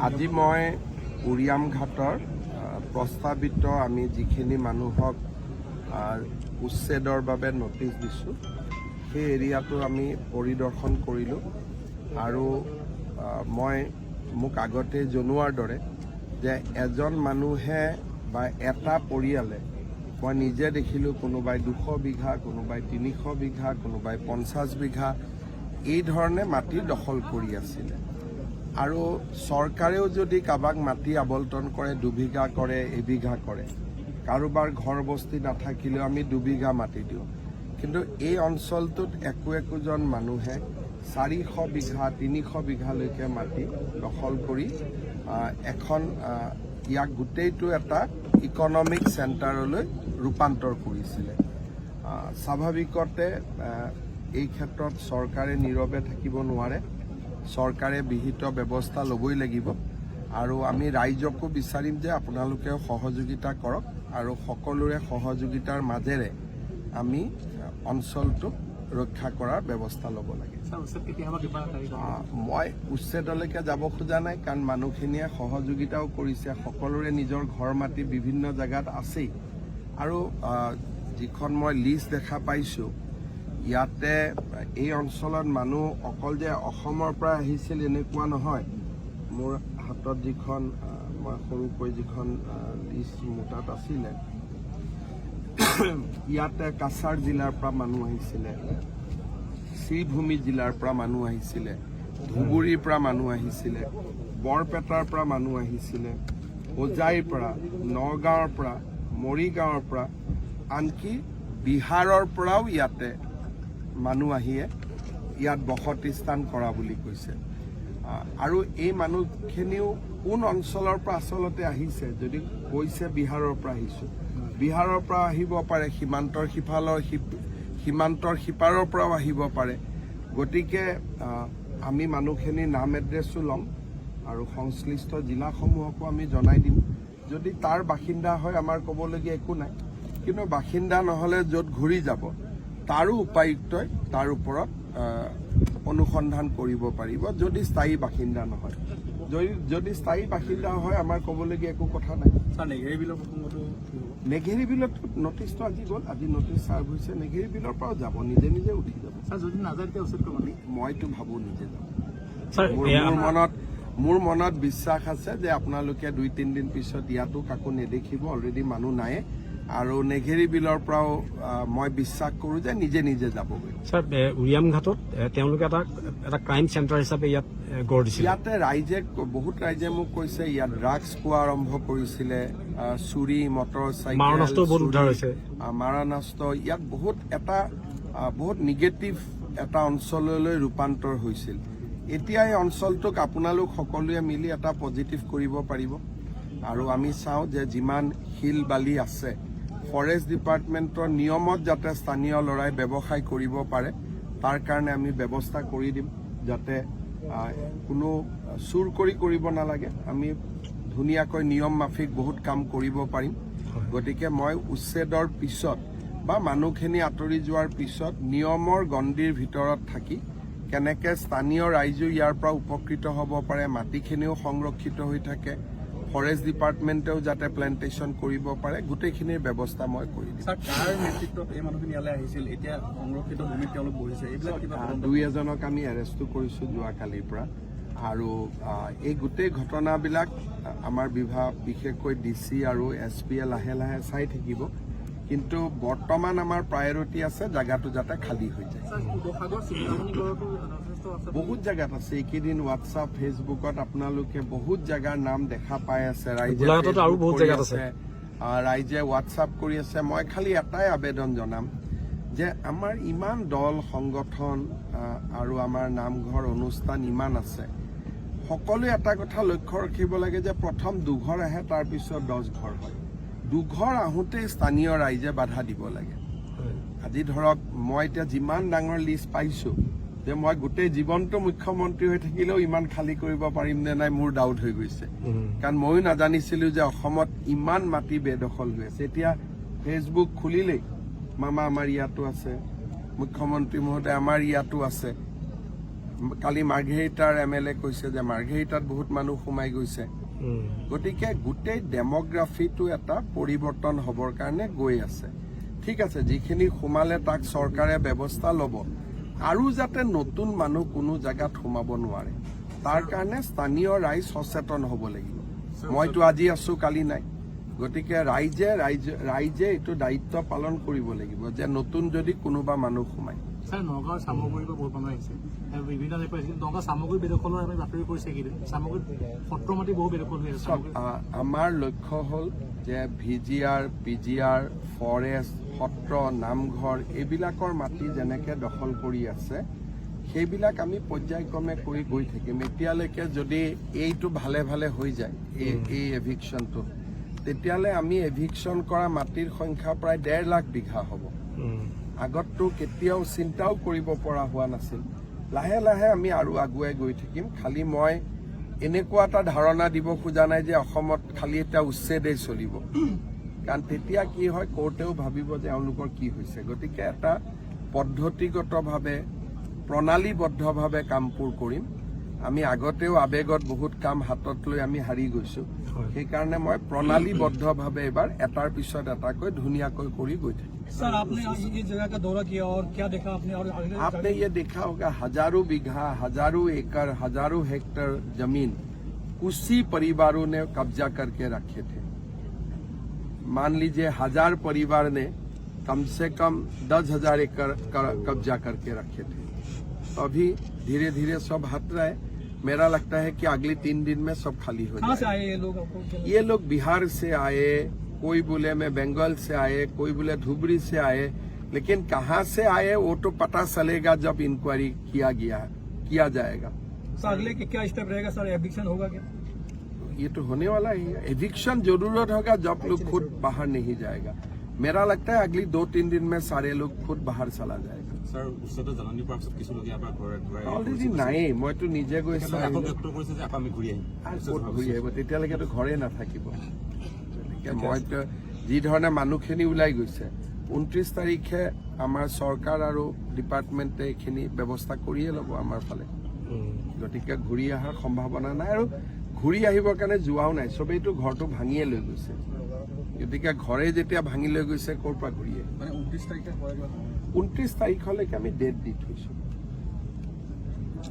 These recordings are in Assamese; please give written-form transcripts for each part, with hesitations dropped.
আজি মই উৰিয়াম ঘাটৰ প্ৰস্তাৱিত আমি যিখিনি মানুহক উচ্ছেদৰ বাবে নটিচ দিছোঁ সেই এৰিয়াটো আমি পৰিদৰ্শন কৰিলোঁ আৰু মই মোক আগতে জনোৱাৰ দৰে যে এজন মানুহে বা এটা পৰিয়ালে মই নিজে দেখিলোঁ কোনোবাই 200 বিঘা কোনোবাই 300 বিঘা কোনোবাই 50 বিঘা এই ধৰণে মাটি দখল কৰি আছিলে আৰু চৰকাৰেও যদি কাবাক মাটি আবণ্টন কৰে 2 বিঘা কৰে 1 বিঘা কৰে কাৰোবাৰ ঘৰ বস্তি নাথাকিলেও আমি 2 বিঘা মাটি দিওঁ কিন্তু এই অঞ্চলটোত একোজন মানুহে 400 বিঘা 300 বিঘালৈকে মাটি দখল কৰি এখন ইয়াক গোটেইটো এটা ইকনমিক চেণ্টাৰলৈ ৰূপান্তৰ কৰিছিলে স্বাভাৱিকতে এই ক্ষেত্ৰত চৰকাৰে নীৰৱে থাকিব নোৱাৰে চৰকাৰে বিহিত ব্যৱস্থা ল'বই লাগিব আৰু আমি ৰাইজকো বিচাৰিম যে আপোনালোকেও সহযোগিতা কৰক আৰু সকলোৰে সহযোগিতাৰ মাজেৰে আমি অঞ্চলটোক ৰক্ষা কৰাৰ ব্যৱস্থা ল'ব লাগে মই উচ্ছেদলৈকে যাব খোজা নাই কাৰণ মানুহখিনিয়ে সহযোগিতাও কৰিছে সকলোৰে নিজৰ ঘৰ মাটি বিভিন্ন জেগাত আছেই আৰু যিখন মই লিষ্ট দেখা পাইছোঁ ইয়াতে এই অঞ্চলত মানুহ অকল যে অসমৰ পৰা আহিছিল এনেকুৱা নহয় মোৰ হাতত যিখন মই সৰুকৈ যিখন লিষ্ট মোৰ তাত আছিলে ইয়াতে কাছাৰ জিলাৰ পৰা মানুহ আহিছিলে শ্ৰীভূমি জিলাৰ পৰা মানুহ আহিছিলে ধুবুৰীৰ পৰা মানুহ আহিছিলে বৰপেটাৰ পৰা মানুহ আহিছিলে হোজাইৰ পৰা নগাঁৱৰ পৰা মৰিগাঁৱৰ পৰা আনকি বিহাৰৰ পৰাও ইয়াতে মানুহ আহিয়ে ইয়াত বসতি স্থান কৰা বুলি কৈছে আৰু এই মানুহখিনিও কোন অঞ্চলৰ পৰা আচলতে আহিছে যদি কৈছে বিহাৰৰ পৰা আহিছোঁ বিহাৰৰ পৰা আহিব পাৰে সীমান্তৰ সিপাৰৰ পৰাও আহিব পাৰে গতিকে আমি মানুহখিনিৰ নাম এড্ৰেছো ল'ম আৰু সংশ্লিষ্ট জিলাসমূহকো আমি জনাই দিম যদি তাৰ বাসিন্দা হয় আমাৰ ক'বলগীয়া একো নাই কিন্তু বাসিন্দা নহ'লে য'ত ঘূৰি যাব তাৰো উপায়ুক্তই তাৰ ওপৰত অনুসন্ধান কৰিব পাৰিব যদি স্থায়ী বাসিন্দা নহয় যদি স্থায়ী বাসিন্দা হয় আমাৰ ক'বলগীয়া একো কথা নাই নেঘেৰি বিলত নটিচটো আজি গ'ল আজি নটিচ চাৰ্ভ হৈছে নেঘেৰি বিলৰ পৰাও যাব নিজে নিজে উঠি যাব মইতো ভাবোঁ নিজে যাব মোৰ মনত বিশ্বাস আছে যে আপোনালোকে 2-3 দিন পিছত ইয়াতো কাকো নেদেখিব অলৰেডি মানুহ নাই আৰু নেঘেৰি বিলৰ পৰাও মই বিশ্বাস কৰোঁ যে নিজে নিজে যাবগৈ ছাৰ উৰিয়াম ঘাটত তেওঁলোকে এটা ক্ৰাইম চেণ্টাৰ হিচাপে ইয়াত গঢ় দিছিল ইয়াতে বহুত ৰাইজে মোক কৈছে ইয়াত ড্ৰাগছ পোৱা আৰম্ভ কৰিছিলে চুৰি মটৰ চাইকেল মাৰণাস্ত্ৰ ইয়াত বহুত নিগেটিভ এটা অঞ্চললৈ ৰূপান্তৰ হৈছিল এতিয়া এই অঞ্চলটোক আপোনালোক সকলোৱে মিলি এটা পজিটিভ কৰিব পাৰিব আৰু আমি চাওঁ যে যিমান শিল বালি আছে ফৰেষ্ট ডিপাৰ্টমেণ্টৰ নিয়মত যাতে স্থানীয় ল'ৰাই ব্যৱসায় কৰিব পাৰে তাৰ কাৰণে আমি ব্যৱস্থা কৰি দিম যাতে কোনো চুৰ কৰিব নালাগে আমি ধুনীয়াকৈ নিয়ম মাফিক বহুত কাম কৰিব পাৰিম গতিকে মই উচ্ছেদৰ পিছত বা মানুহখিনি আঁতৰি যোৱাৰ পিছত নিয়মৰ গণ্ডিৰ ভিতৰত থাকি কেনেকৈ স্থানীয় ৰাইজো ইয়াৰ পৰা উপকৃত হ'ব পাৰে মাটিখিনিও সংৰক্ষিত হৈ থাকে ফৰেষ্ট ডিপাৰ্টমেণ্টেও যাতে প্লেণ্টেশ্যন কৰিব পাৰে গোটেইখিনিৰ ব্যৱস্থা মই কৰি দিম দুই এজনক আমি এৰেষ্টো কৰিছোঁ যোৱাকালিৰ পৰা আৰু এই গোটেই ঘটনাবিলাক আমাৰ বিভাগ বিশেষকৈ DC আৰু SP লাহে লাহে চাই থাকিব কিন্তু বৰ্তমান আমাৰ প্ৰায়ৰিটি আছে জায়গাটো যাতে খালী হৈ যায় বহুত জায়গাত আছে এইকেইদিন হোৱাটছআপ ফেচবুকত আপোনালোকে বহুত জায়গাৰ নাম দেখা পাই আছে ৰাইজে হোৱাটছআপ কৰি আছে মই খালি এটাই আবেদন জনাম যে আমাৰ ইমান দল সংগঠন আৰু আমাৰ নামঘৰ অনুষ্ঠান ইমান আছে সকলোৱে এটা কথা লক্ষ্য ৰাখিব লাগে যে প্ৰথম 2 ঘৰ আহে তাৰপিছত 10 ঘৰ হয় 2 ঘৰ আহোঁতে স্থানীয় ৰাইজে বাধা দিব লাগে আজি ধৰক মই এতিয়া যিমান ডাঙৰ লিষ্ট পাইছোঁ যে মই গোটেই জীৱনটো মুখ্যমন্ত্ৰী হৈ থাকিলেও ইমান খালী কৰিব পাৰিম নে নাই মোৰ ডাউট হৈ গৈছে কাৰণ ময়ো নাজানিছিলোঁ যে অসমত ইমান মাটি বেদখল হৈ আছে এতিয়া ফেচবুক খুলিলেই মামা আমাৰ ইয়াতো আছে মুখ্যমন্ত্ৰী মহোদয় আমাৰ ইয়াতো আছে কালি মাৰ্ঘেৰিটাৰ MLA কৈছে যে মাৰ্ঘেৰিটাত বহুত মানুহ সোমাই গৈছে। গতিকে গোটেই ডেমোগ্ৰাফিটো এটা পৰিৱৰ্তন হ'বৰ কাৰণে গৈ আছে। ঠিক আছে, যিখিনি সোমালে তাক চৰকাৰে ব্যৱস্থা ল'ব, আৰু যাতে নতুন মানুহ কোনো জেগাত সোমাব নোৱাৰে তাৰ কাৰণে স্থানীয় ৰাইজ সচেতন হ'ব লাগিব। মইতো আজি আছো, কালি নাই। গতিকে ৰাইজে এইটো দায়িত্ব পালন কৰিব লাগিব যে নতুন যদি কোনোবা মানুহ সোমায়। স্যাৰ নগাঁৱৰ সামগ্ৰীৰ পৰা বহুত মানুহ আহিছে, বিভিন্ন টাইপৰ আহিছে। নগাঁও সামগ্ৰী বেদখলৰ আমি বাতৰি কৰিছে এইকেইদিন, সামগ্ৰী সত্ৰ মাটি বহু বেদখল হৈ আছে। আমাৰ লক্ষ্য হ'ল যে VGR, PGR, ফৰেষ্ট, সত্ৰ, নামঘৰ এইবিলাকৰ মাটি যেনেকে দখল কৰি আছে সেইবিলাক আমি পৰ্যায়ক্ৰমে কৰি গৈ থাকিম। এতিয়ালৈকে যদি এইটো ভালে ভালে হৈ যায়, এই এভিকশ্যনটো, তেতিয়াহ'লে আমি এভিকশ্যন কৰা মাটিৰ সংখ্যা প্ৰায় 1.5 লাখ বিঘা হ'ব। আগততো কেতিয়াও চিন্তাও কৰিব পৰা হোৱা নাছিল। লাহে লাহে আমি আৰু আগুৱাই গৈ থাকিম। খালি মই এনেকুৱা এটা ধাৰণা দিব খোজা নাই যে অসমত খালি এটা উচ্ছেদেই চলিব, কাৰণ তেতিয়া কি হয়, কোৰ্টেও ভাবিব যে এওঁলোকৰ কি হৈছে। গতিকে এটা পদ্ধতিগতভাৱে প্ৰণালীবদ্ধভাৱে কামবোৰ কৰিম। আমি আগতেও আবেগত বহুত কাম হাতত লৈ আমি হাৰি গৈছো। সেইকাৰণে মই প্ৰণালীবদ্ধভাৱে এবাৰ এটাৰ পিছত এটাকৈ ধুনীয়াকৈ কৰি গৈ থাকিম। सर आपने ये जगह का दौरा किया और क्या देखा आपने? और आपने ये देखा होगा हजारों बीघा, हजारों एकड़, हजारों हेक्टर जमीन उसी परिवारों ने कब्जा करके रखे थे। मान लीजिए 1000 परिवार ने कम से कम 10,000 एकड़ कब्जा करके रखे थे। तो अभी धीरे धीरे सब हट रहे। मेरा लगता है कि अगले 3 दिन में सब खाली हो कहाँ से जाएगा। आए ये लोग आपको? ये लोग बिहार से आए, कोई बोले मैं बंगाल से आए, कोई बोले धुबरी से आए, लेकिन कहाँ से आए वो तो पता चलेगा जब इंक्वायरी किया जाएगा। सर अगले क्या स्टेप रहेगा सर? एविक्शन होगा क्या? ये तो होने वाला ही है। एविक्शन जरूरत होगा जब लोग खुद बाहर नहीं जाएगा। मेरा लगता है अगली 2-3 दिन में सारे लोग खुद बाहर चला जाएगा। স্যার উচ্ছেদৰ জাননী পোৱাৰ পিছত কিছু লোকে ইয়াৰ পৰা ঘূৰাই অলৰেডি নাই, মইতো নিজে গৈছো। আশা ব্যক্ত কৰিছে যে আকৌ আমি ঘূৰি আহিম। ক'ত ঘূৰি আহিব, তেতিয়ালৈকেতো ঘৰে নাথাকিব। গতিকে মইতো যি ধৰণে মানুহখিনি ওলাই গৈছে, 29 তাৰিখে আমাৰ চৰকাৰ আৰু ডিপাৰ্টমেণ্টে এইখিনি ব্যৱস্থা কৰিয়ে ল'ব আমাৰ ফালে। গতিকে ঘূৰি অহাৰ সম্ভাৱনা নাই, আৰু ঘূৰি আহিবৰ কাৰণে যোৱাও নাই। চবেইতো ঘৰটো ভাঙিয়ে লৈ গৈছে। গতিকে ঘৰে যেতিয়া ভাঙি লৈ গৈছে ক'ৰ পৰা ঘূৰি আহিব? 29 তাৰিখলৈকে আমি ডেট দি থৈছো।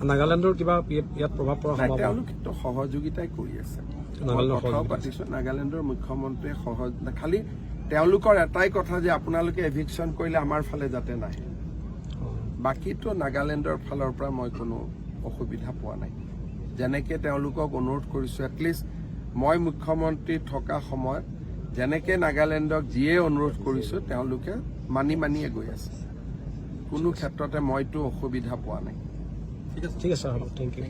নাগালেণ্ডৰ কিবা ইয়াত প্ৰভাৱ পৰা নাই, সম্ভাৱনা? তেওঁলোকেতো সহযোগিতাই কৰি আছে। নাগালেণ্ডৰ কথাও পাতিছো, নাগালেণ্ডৰ মুখ্যমন্ত্ৰীয়ে খালি তেওঁলোকৰ এটাই কথা যে আপোনালোকে এভিকশ্যন কৰিলে আমাৰ ফালে যাতে নাহে। বাকীটো নাগালেণ্ডৰ ফালৰ পৰা মই কোনো অসুবিধা পোৱা নাই। যেনেকে তেওঁলোকক অনুৰোধ কৰিছো, এটলিষ্ট মই মুখ্যমন্ত্ৰী থকা সময়ত যেনেকে নাগালেণ্ডক যিয়ে অনুৰোধ কৰিছো তেওঁলোকে মানিয়ে গৈ আছে। কোনো ক্ষেত্ৰতে মইতো অসুবিধা পোৱা নাই। ঠিক আছে, হ'ব, থেংক ইউ।